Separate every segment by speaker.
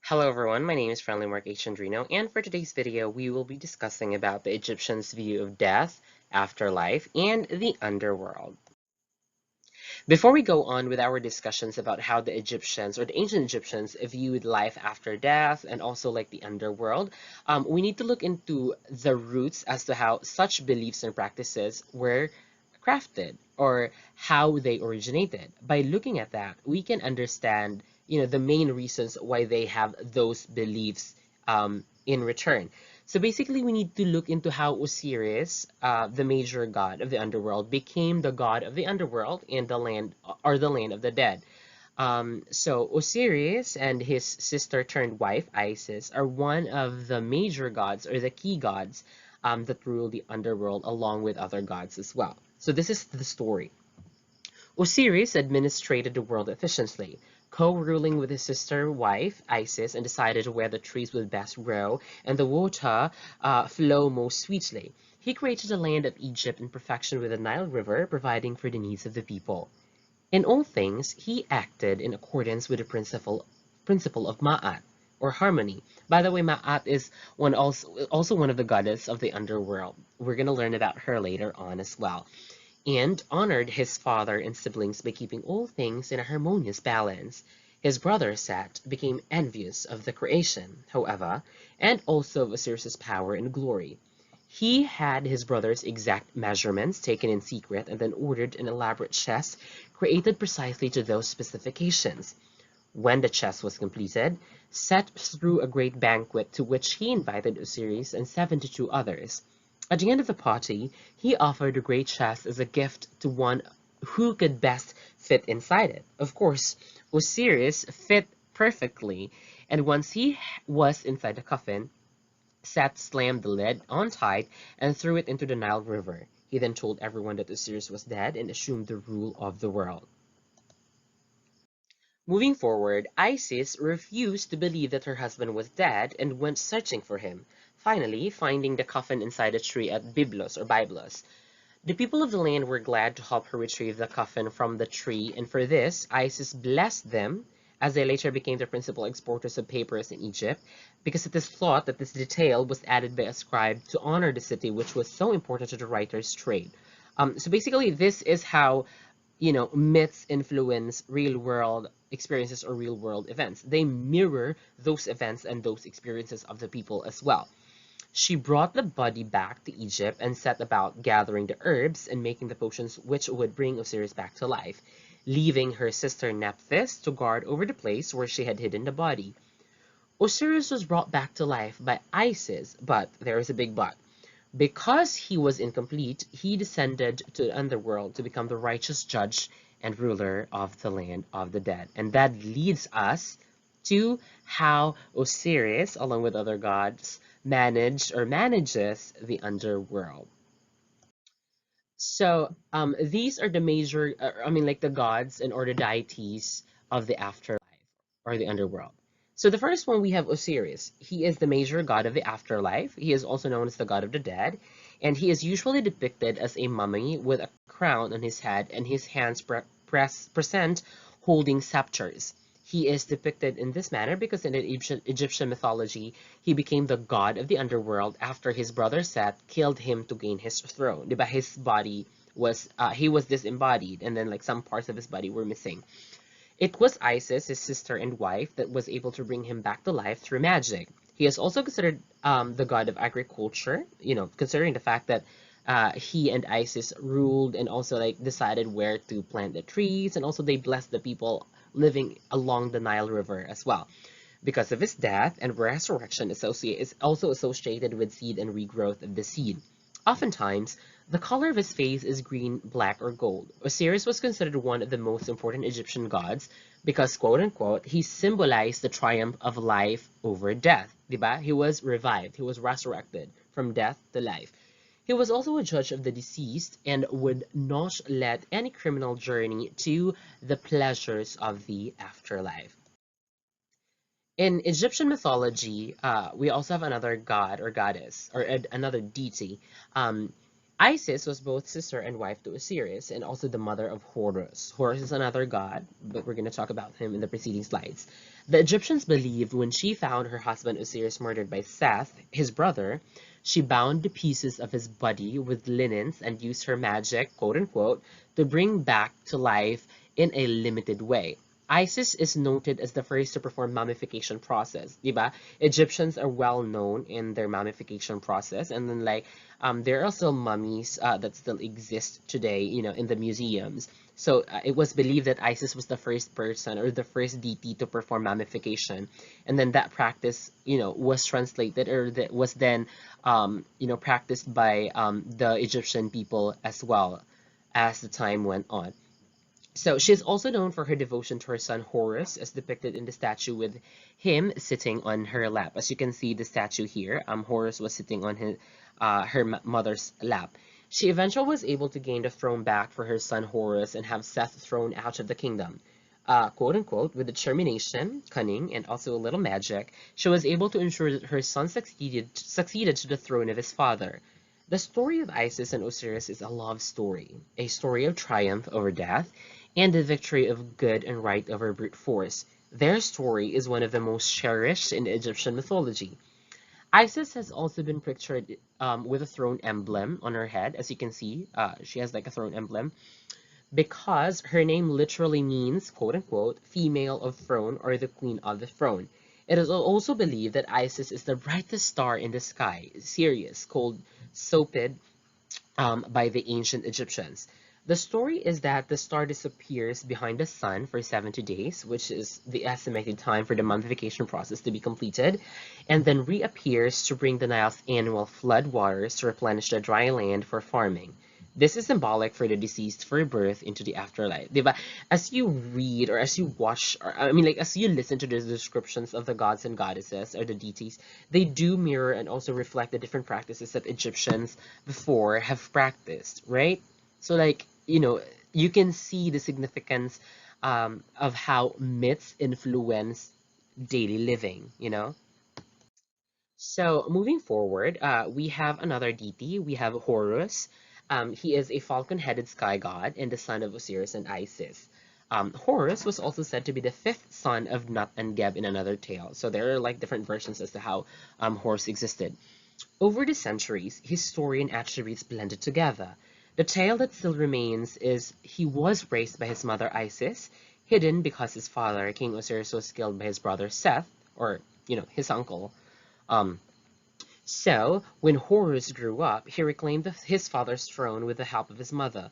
Speaker 1: Hello everyone, my name is Friendly Mark H. Andrino, and for today's video, we will be discussing about the Egyptians' view of death, afterlife, and the underworld. Before we go on with our discussions about how the Egyptians or the ancient Egyptians viewed life after death and also like the underworld, we need to look into the roots as to how such beliefs and practices were crafted or how they originated. By looking at that, we can understand, the main reasons why they have those beliefs in return. So basically, we need to look into how Osiris, the major god of the underworld, became the god of the underworld and the land, or the land of the dead. So Osiris and his sister turned wife Isis are one of the major gods or the key gods that rule the underworld along with other gods as well. So this is the story. Osiris administrated the world efficiently, co-ruling with his sister wife Isis, and decided where the trees would best grow and the water flow most sweetly. He created the land of Egypt in perfection with the Nile River, providing for the needs of the people. In all things, he acted in accordance with the principle of Ma'at, or harmony. By the way, Ma'at is also one of the goddess of the underworld. We're going to learn about her later on as well, and honored his father and siblings by keeping all things in a harmonious balance. His brother Set became envious of the creation, however, and also of Osiris's power and glory. He had his brother's exact measurements taken in secret and then ordered an elaborate chest created precisely to those specifications. When the chest was completed, Set threw a great banquet to which he invited Osiris and 72 others. At the end of the party, he offered the great chest as a gift to one who could best fit inside it. Of course, Osiris fit perfectly, and once he was inside the coffin, Set slammed the lid on tight and threw it into the Nile River. He then told everyone that Osiris was dead and assumed the rule of the world. Moving forward, Isis refused to believe that her husband was dead and went searching for him, finally finding the coffin inside a tree at Byblos. The people of the land were glad to help her retrieve the coffin from the tree, and for this, Isis blessed them, as they later became the principal exporters of papyrus in Egypt, because it is thought that this detail was added by a scribe to honor the city, which was so important to the writer's trade. So basically, this is how myths influence real world experiences or real world events. They mirror those events and those experiences of the people as well. She brought the body back to Egypt and set about gathering the herbs and making the potions which would bring Osiris back to life, leaving her sister Nephthys to guard over the place where she had hidden the body. Osiris was brought back to life by Isis, but there is a big but. Because he was incomplete, he descended to the underworld to become the righteous judge and ruler of the land of the dead. And that leads us to how Osiris, along with other gods, managed or manages the underworld. So these are the major, like the gods and or the deities of the afterlife or the underworld. So the first one we have Osiris. He is the major god of the afterlife. He is also known as the god of the dead, and he is usually depicted as a mummy with a crown on his head and his hands present holding scepters. He is depicted in this manner because in the Egyptian mythology, he became the god of the underworld after his brother Seth killed him to gain his throne. Diba? His body was he was disembodied, and then like some parts of his body were missing. It was Isis, his sister and wife, that was able to bring him back to life through magic. He is also considered the god of agriculture, considering the fact that he and Isis ruled and also like decided where to plant the trees, and also they blessed the people living along the Nile River as well. Because of his death and resurrection is also associated with seed and regrowth of the seed. Oftentimes, the color of his face is green, black, or gold. Osiris was considered one of the most important Egyptian gods because, quote unquote, he symbolized the triumph of life over death. Diba? He was revived, he was resurrected from death to life. He was also a judge of the deceased and would not let any criminal journey to the pleasures of the afterlife. In Egyptian mythology, we also have another god or goddess or another deity. Um, Isis was both sister and wife to Osiris and also the mother of Horus. Horus is another god, but we're going to talk about him in the preceding slides. The Egyptians believed when she found her husband Osiris murdered by Seth, his brother, she bound the pieces of his body with linens and used her magic, quote unquote, to bring back to life in a limited way. Isis is noted as the first to perform mummification process, diba? Egyptians are well known in their mummification process, and then there are still mummies that still exist today, in the museums. So it was believed that Isis was the first person or the first deity to perform mummification, and then that practice, was translated or that was then, practiced by the Egyptian people as well as the time went on. So she is also known for her devotion to her son Horus, as depicted in the statue with him sitting on her lap. As you can see the statue here, Horus was sitting on her mother's lap. She eventually was able to gain the throne back for her son Horus and have Seth thrown out of the kingdom. Quote unquote, with determination, cunning, and also a little magic, she was able to ensure that her son succeeded to the throne of his father. The story of Isis and Osiris is a love story, a story of triumph over death, and the victory of good and right over brute force. Their story is one of the most cherished in Egyptian mythology. Isis has also been pictured with a throne emblem on her head. As you can see, she has like a throne emblem because her name literally means, quote unquote, female of throne or the queen of the throne. It is also believed that Isis is the brightest star in the sky, Sirius, called Sopid by the ancient Egyptians. The story is that the star disappears behind the sun for 70 days, which is the estimated time for the mummification process to be completed, and then reappears to bring the Nile's annual flood waters to replenish the dry land for farming. This is symbolic for the deceased for birth into the afterlife. Diba? As you read or as you watch, or I mean, like as you listen to the descriptions of the gods and goddesses or the deities, they do mirror and also reflect the different practices that Egyptians before have practiced, right? So, you can see the significance of how myths influence daily living. So moving forward, we have another deity. We have Horus. He is a falcon-headed sky god and the son of Osiris and Isis. Horus was also said to be the fifth son of Nut and Geb in another tale. So there are like different versions as to how Horus existed. Over the centuries, his story and attributes blended together. The tale that still remains is he was raised by his mother Isis, hidden because his father, King Osiris, was killed by his brother Seth, or, his uncle. Um, so, when Horus grew up, he reclaimed his father's throne with the help of his mother.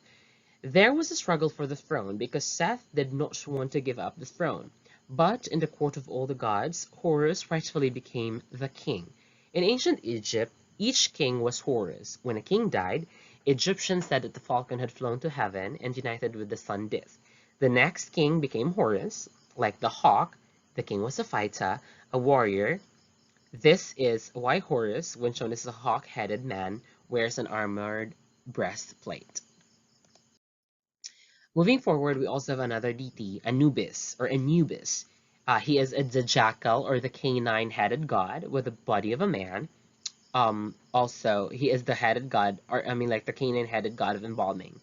Speaker 1: There was a struggle for the throne because Seth did not want to give up the throne. But in the court of all the gods, Horus rightfully became the king. In ancient Egypt, each king was Horus. When a king died, Egyptians said that the falcon had flown to heaven and united with the sun disk. The next king became Horus. Like the hawk, the king was a fighter, a warrior. This is why Horus, when shown as a hawk-headed man, wears an armored breastplate. Moving forward, we also have another deity, Anubis. He is the jackal or the canine-headed god with the body of a man. Also, he is the headed god, or I mean, like the canine-headed god of embalming.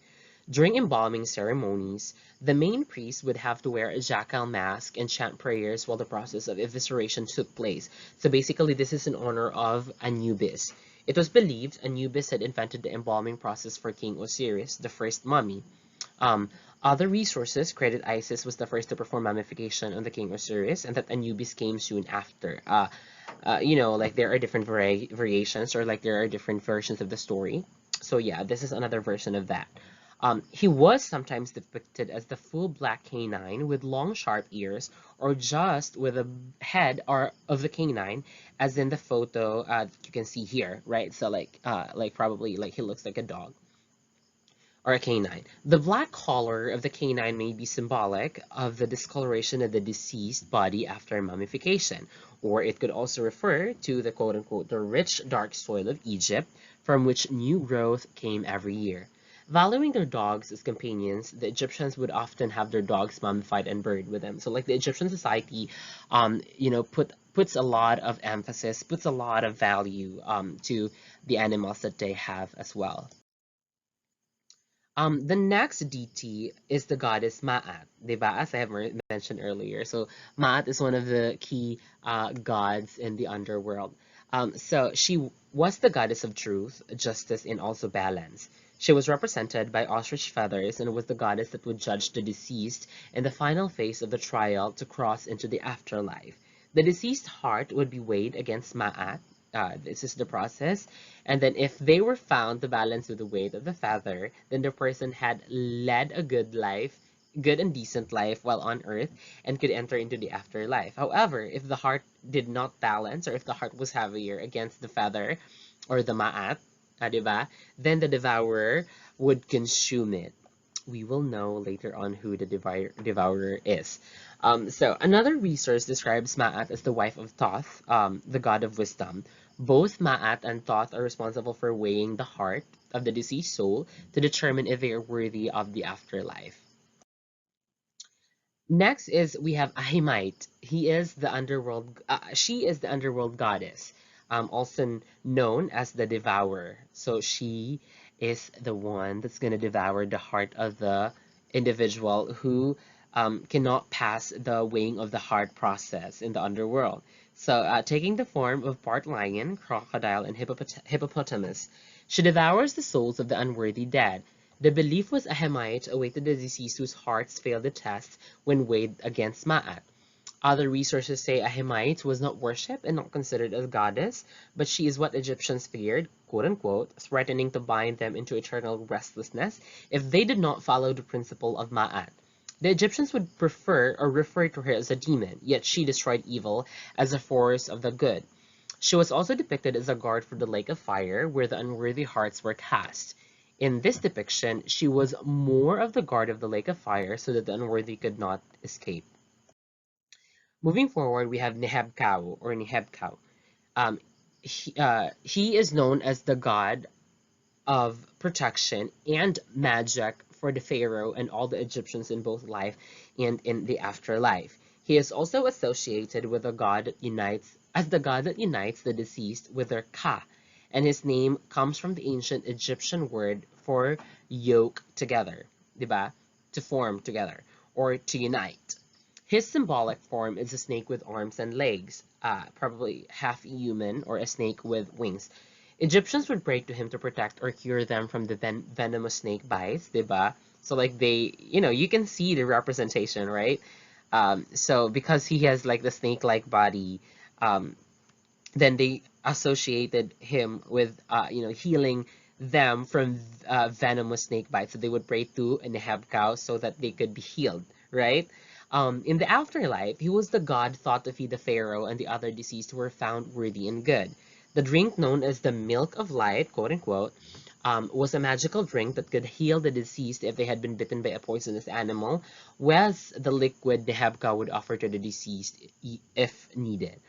Speaker 1: During embalming ceremonies, the main priest would have to wear a jackal mask and chant prayers while the process of evisceration took place. So basically, this is in honor of Anubis. It was believed Anubis had invented the embalming process for King Osiris, the first mummy. Um, Other resources credit Isis was the first to perform mummification on the king Osiris, and that Anubis came soon after. Like there are different variations, or like there are different versions of the story. So yeah, this is another version of that. He was sometimes depicted as the full black canine with long sharp ears, or just with a head or of the canine, as in the photo you can see here, right? So like probably like he looks like a dog or a canine. The black color of the canine may be symbolic of the discoloration of the deceased body after mummification, or it could also refer to the quote-unquote the rich dark soil of Egypt from which new growth came every year. Valuing their dogs as companions, the Egyptians would often have their dogs mummified and buried with them. So like the Egyptian society, puts a lot of emphasis, puts a lot of value to the animals that they have as well. The next deity is the goddess Ma'at, diba? As I have mentioned earlier. So Ma'at is one of the key gods in the underworld. So she was the goddess of truth, justice, and also balance. She was represented by ostrich feathers and was the goddess that would judge the deceased in the final phase of the trial to cross into the afterlife. The deceased heart would be weighed against Ma'at. This is the process. And then if they were found to balance with the weight of the feather, then the person had led a good life, good and decent life while on earth, and could enter into the afterlife. However, if the heart did not balance, or if the heart was heavier against the feather or the ma'at, diba, then the devourer would consume it. We will know later on who the devourer is. So another resource describes Ma'at as the wife of Thoth, the god of wisdom. Both Ma'at and Thoth are responsible for weighing the heart of the deceased soul to determine if they are worthy of the afterlife. Next is we have Ahimite. He is the underworld. She is the underworld goddess, also known as the devourer. So she is the one that's going to devour the heart of the individual who cannot pass the weighing of the heart process in the underworld. So, taking the form of part lion, crocodile, and hippopotamus, she devours the souls of the unworthy dead. The belief was Ahimite awaited the deceased whose hearts failed the test when weighed against Ma'at. Other resources say Ahimite was not worshipped and not considered a goddess, but she is what Egyptians feared, quote unquote, threatening to bind them into eternal restlessness if they did not follow the principle of Ma'at. The Egyptians would prefer or refer to her as a demon, yet she destroyed evil as a force of the good. She was also depicted as a guard for the lake of fire, where the unworthy hearts were cast. In this depiction, she was more of the guard of the lake of fire so that the unworthy could not escape. Moving forward, we have Nehebkau or Nehebkau. Um, he is known as the god of protection and magic for the pharaoh and all the Egyptians in both life and in the afterlife. He is also associated with a god that unites as the god that unites the deceased with their ka, and his name comes from the ancient Egyptian word for yoke together, diba? To form together or to unite. His symbolic form is a snake with arms and legs, probably half human or a snake with wings. Egyptians would pray to him to protect or cure them from the venomous snake bites, diba? So like you can see the representation, right? So because he has like the snake-like body, um, then they associated him with healing them from venomous snake bites. So they would pray to Nehebkau so that they could be healed, right? In the afterlife, he was the god thought to feed the pharaoh and the other deceased who were found worthy and good. The drink known as the milk of life, quote unquote, was a magical drink that could heal the deceased if they had been bitten by a poisonous animal, whereas the liquid Nehebkau would offer to the deceased if needed.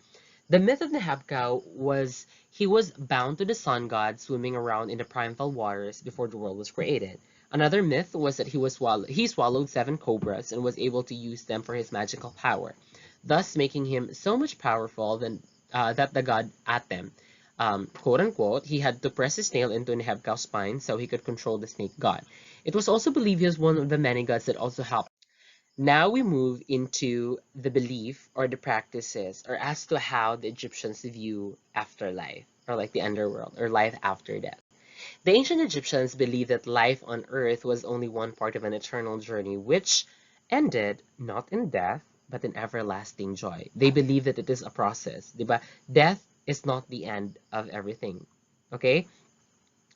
Speaker 1: The myth of Nahabkau was he was bound to the sun god swimming around in the primeval waters before the world was created. Another myth was that he swallowed seven cobras and was able to use them for his magical power, thus making him so much powerful that the god at them. Quote unquote, he had to press his nail into Nahabkau's spine so he could control the snake god. It was also believed he was one of the many gods that also helped. Now we move into the belief or the practices or as to how the Egyptians view afterlife or like the underworld or life after death. The ancient Egyptians believed that life on earth was only one part of an eternal journey which ended not in death but in everlasting joy. They believe that it is a process. Diba? Death is not the end of everything. Okay?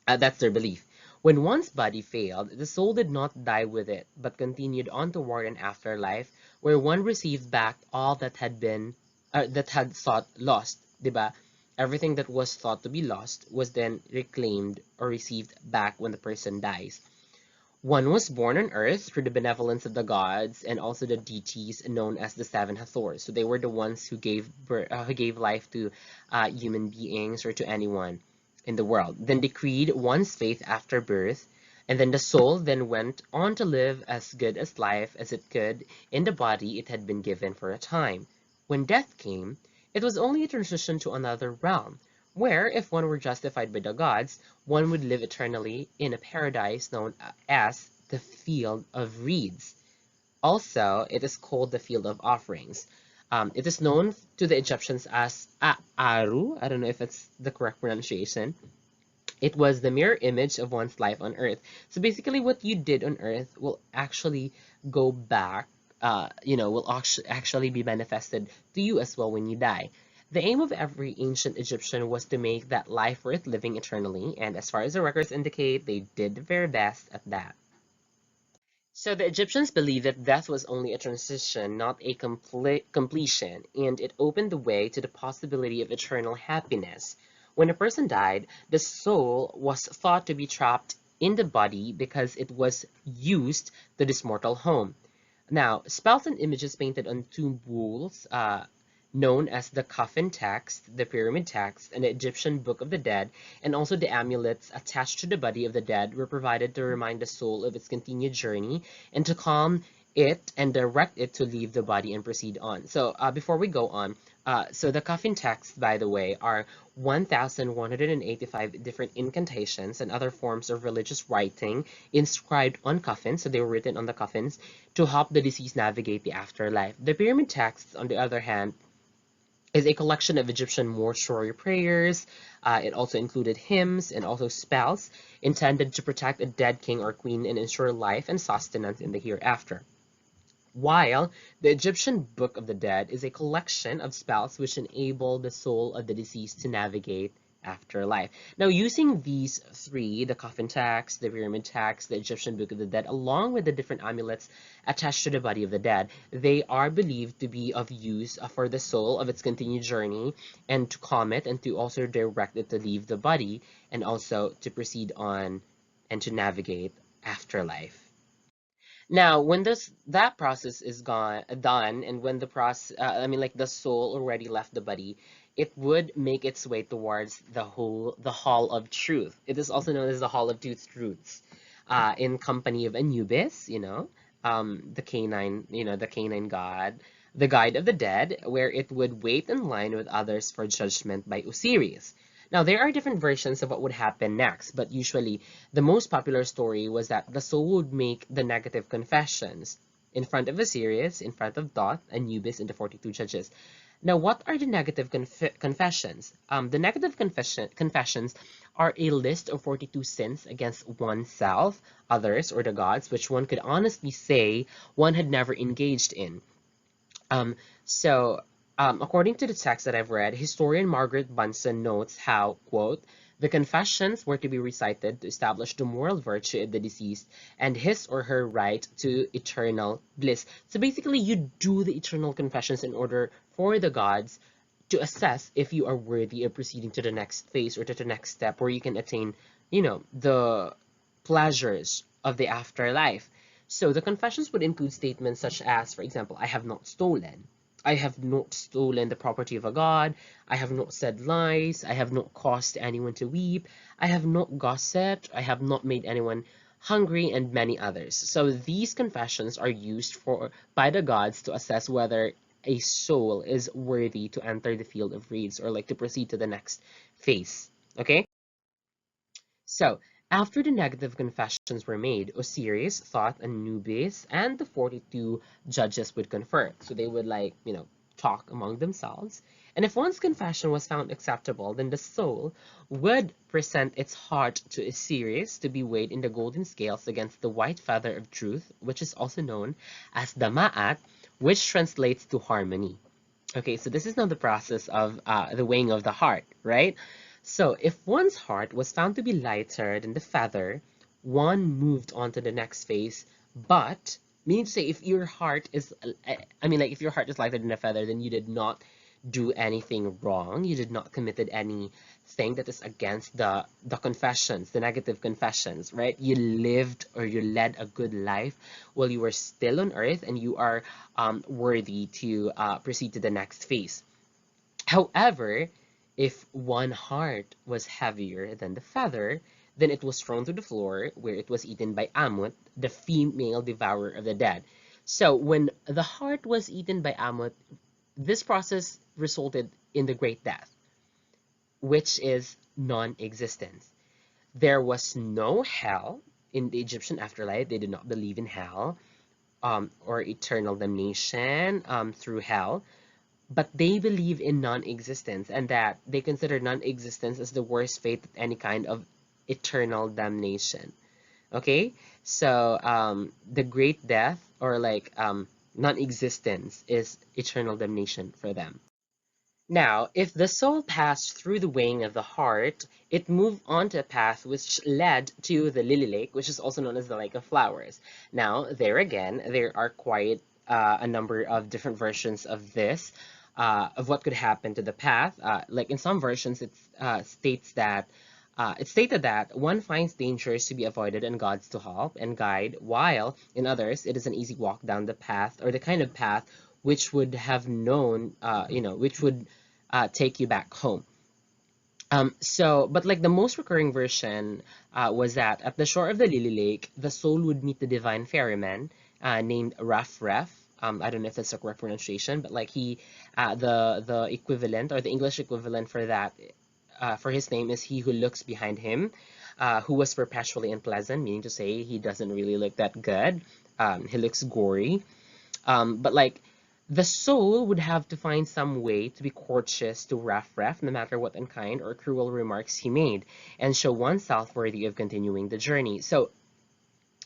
Speaker 1: That's their belief. When one's body failed, the soul did not die with it, but continued on toward an afterlife where one received back all that had thought lost, diba? Everything that was thought to be lost was then reclaimed or received back when the person dies. One was born on earth through the benevolence of the gods and also the deities known as the seven Hathors. So they were the ones who gave life to human beings or to anyone in the world. Then decreed one's faith after birth, and then the soul then went on to live as good as life as it could in the body it had been given for a time. When death came, it was only a transition to another realm, where if one were justified by the gods, one would live eternally in a paradise known as the Field of Reeds. Also, it is called the Field of Offerings. It is known to the Egyptians as Aaru. I don't know if it's the correct pronunciation. It was the mirror image of one's life on earth. So basically, what you did on earth will actually go back, will actually be manifested to you as well when you die. The aim of every ancient Egyptian was to make that life worth living eternally, and as far as the records indicate, they did their very best at that. So the Egyptians believed that death was only a transition, not a completion, and it opened the way to the possibility of eternal happiness. When a person died, the soul was thought to be trapped in the body because it was used to this mortal home. Now, spells and images painted on tomb walls, known as the coffin text, the pyramid text, and the Egyptian Book of the Dead, and also the amulets attached to the body of the dead were provided to remind the soul of its continued journey and to calm it and direct it to leave the body and proceed on. So before we go on, so the coffin texts, by the way, are 1,185 different incantations and other forms of religious writing inscribed on coffins, so they were written on the coffins, to help the deceased navigate the afterlife. The pyramid texts, on the other hand, is a collection of Egyptian mortuary prayers. It also included hymns and also spells intended to protect a dead king or queen and ensure life and sustenance in the hereafter. While the Egyptian Book of the Dead is a collection of spells which enable the soul of the deceased to navigate afterlife. Now, using these three, the coffin text, the pyramid text, the Egyptian Book of the Dead, along with the different amulets attached to the body of the dead, they are believed to be of use for the soul of its continued journey and to calm it and to also direct it to leave the body and also to proceed on and to navigate afterlife. Now, when that process is done, and when the like the soul already left the body, it would make its way towards the Hall of Truth. It is also known as the Hall of Two Truths, in company of Anubis, the canine god, the guide of the dead, where it would wait in line with others for judgment by Osiris. Now, there are different versions of what would happen next, but usually the most popular story was that the soul would make the negative confessions in front of Osiris, in front of Thoth, Anubis, and the 42 judges. Now, what are the negative confessions? The negative confessions are a list of 42 sins against oneself, others, or the gods, which one could honestly say one had never engaged in. Um, so, according to the text that I've read, historian Margaret Bunson notes how, quote, the confessions were to be recited to establish the moral virtue of the deceased and his or her right to eternal bliss. So basically, you do the eternal confessions in order for the gods to assess if you are worthy of proceeding to the next phase or to the next step where you can attain, the pleasures of the afterlife. So the confessions would include statements such as, for example, I have not stolen. I have not stolen the property of a god. I have not said lies. I have not caused anyone to weep. I have not gossiped. I have not made anyone hungry, and many others. So these confessions are used by the gods to assess whether a soul is worthy to enter the field of reeds or like to proceed to the next phase. Okay? So, after the negative confessions were made, Osiris, Thoth, Anubis, and the 42 judges would confer. So they would talk among themselves. And if one's confession was found acceptable, then the soul would present its heart to Osiris to be weighed in the golden scales against the white feather of truth, which is also known as the Ma'at, which translates to harmony. Okay, so this is now the process of the weighing of the heart, right? So if one's heart was found to be lighter than the feather, one moved on to the next phase. But meaning to say, if your heart is, if your heart is lighter than a feather, then you did not do anything wrong. You did not committed anything that is against the confessions, the negative confessions, right? You lived or you led a good life while you were still on earth, and you are worthy to proceed to the next phase. However, if one heart was heavier than the feather, then it was thrown to the floor, where it was eaten by Amut, the female devourer of the dead. So when the heart was eaten by Amut, this process resulted in the Great Death. which is non-existence. There was no hell in the Egyptian afterlife. They did not believe in hell, or eternal damnation through hell, but they believe in non-existence, and that they consider non-existence as the worst fate of any kind of eternal damnation. Okay, so the great death, or like non-existence, is eternal damnation for them. Now, if the soul passed through the weighing of the heart, it moved on to a path which led to the lily lake, which is also known as the lake of flowers. Now, there again, there are quite a number of different versions of this, of what could happen to the path. Like in some versions, it's stated that one finds dangers to be avoided and gods to help and guide, while in others, it is an easy walk down the path, or the kind of path which would have known, which would take you back home. But like the most recurring version was that at the shore of the Lily Lake, the soul would meet the divine ferryman named Raf Ref. I don't know if that's the correct pronunciation, but like the equivalent, or the English equivalent for that, for his name, is he who looks behind him, who was perpetually unpleasant, meaning to say he doesn't really look that good. He looks gory. But like the soul would have to find some way to be courteous to Raf Raf, no matter what unkind or cruel remarks he made, and show oneself worthy of continuing the journey. So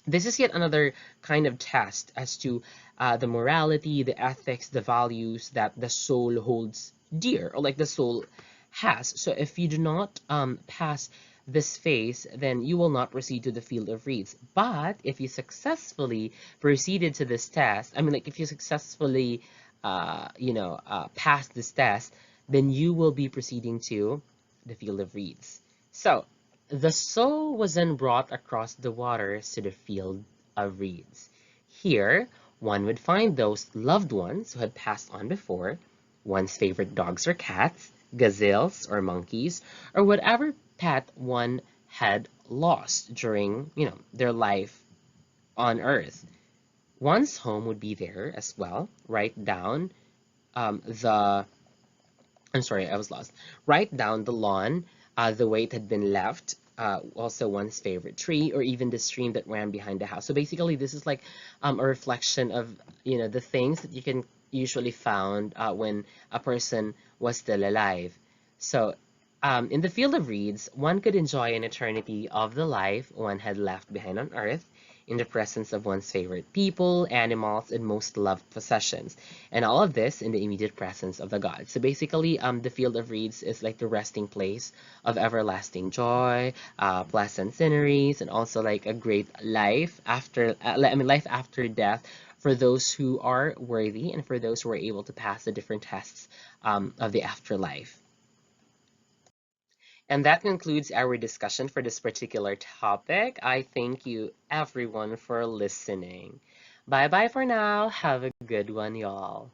Speaker 1: this is yet another kind of test as to the morality, the ethics, the values that the soul holds dear, or like the soul has. So if you do not pass this phase, then you will not proceed to the field of reeds. But if you successfully proceeded to this test, I mean, like if you successfully, pass this test, then you will be proceeding to the field of reeds. So the soul was then brought across the waters to the field of reeds. Here, one would find those loved ones who had passed on before, one's favorite dogs or cats, gazelles or monkeys, or whatever pet one had lost during, their life on Earth. One's home would be there as well, right down the I'm sorry, I was lost. Right down the lawn, the way it had been left. Also, one's favorite tree, or even the stream that ran behind the house. So basically, this is like a reflection of the things that you can usually found when a person was still alive. So, in the field of reeds, one could enjoy an eternity of the life one had left behind on Earth, in the presence of one's favorite people, animals, and most loved possessions. And all of this in the immediate presence of the gods. So basically, the field of reeds is like the resting place of everlasting joy, pleasant sceneries, and also like a great life after, life after death for those who are worthy, and for those who are able to pass the different tests of the afterlife. And that concludes our discussion for this particular topic. I thank you everyone for listening. Bye bye for now. Have a good one, y'all.